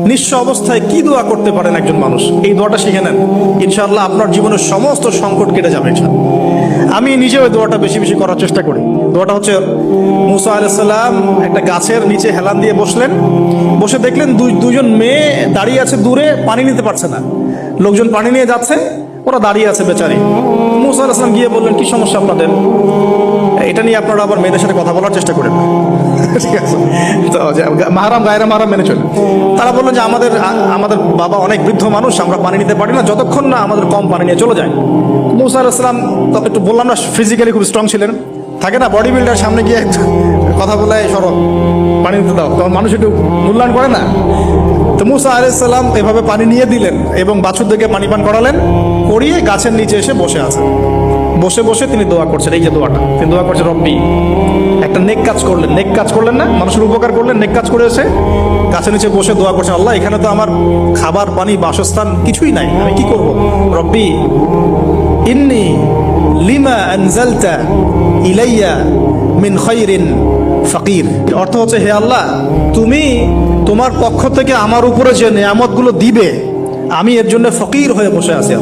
নিঃস্ব অবস্থায় কি দোয়া করতে পারেন একজন মানুষ, এই দোয়াটা শিখে নেন, ইনশাআল্লাহ আপনার জীবনের সমস্ত সংকট কেটে যাবে। আমি নিজে ওই দোয়াটা বেশি বেশি করার চেষ্টা করি। দোয়াটা হচ্ছে, মুসা আলাইহিস সালাম একটা গাছের নিচে হেলান দিয়ে বসলেন, বসে দেখলেন দুইজন মেয়ে দাঁড়িয়ে আছে দূরে, পানি নিতে পারছে না। লোকজন পানি নিয়ে যাচ্ছে, ওরা দাঁড়িয়ে আছে বেচারি। মুসা আলাইহিস সালাম গিয়ে বললেন, কি সমস্যা আপনাদের? এটা নিয়ে আপনারা আবার মেয়েদের সাথে কথা বলার চেষ্টা করেন। ঠিক আছে, তো মাহারাম গায়রা মাহারাম মেনে চলেন। তারা বললেন যে আমাদের বাবা অনেক বৃদ্ধ মানুষ, আমরা পানি নিতে পারি না যতক্ষণ না আমাদের কম পানি নিয়ে চলে যায়। মুসা আলাইহিস সালাম একটু বললাম না, ফিজিক্যালি খুব স্ট্রং ছিলেন, থাকে না বডি বিল্ডার, সামনে গিয়ে কথা বলে সরো পানি নিতে দাও, তখন মানুষ একটু মূল্যায়ন করে না। তো মুসা আলাইহিস সালাম এভাবে পানি নিয়ে দিলেন এবং বাছুরদেরকে পানি পান করালেন, করিয়ে গাছের নিচে এসে বসে আছেন। বসে বসে তিনি দোয়া করছেন, এই যে দোয়াটা তিনি দোয়া করছেন, রব্বি, একটা নেক কাজ করলেন, নেক কাজ করলেন না, মানুষের উপকার করলেন, নেক কাজ করে এসে গাছের নিচে বসে দোয়া করছেন, আল্লাহ এখানে তো আমার খাবার পানি বাসস্থান কিছুই নাই, আমি কি করব? রব্বি ইন্নী লিমা আনজালতা ইলাইয়া মিন খায়রিন ফাকির। অর্থ হচ্ছে, হে আল্লাহ, তুমি তোমার পক্ষ থেকে আমার উপরে যে নিয়ামতগুলো দিবে, আমি এর জন্য ফকির হয়ে বসে আছি।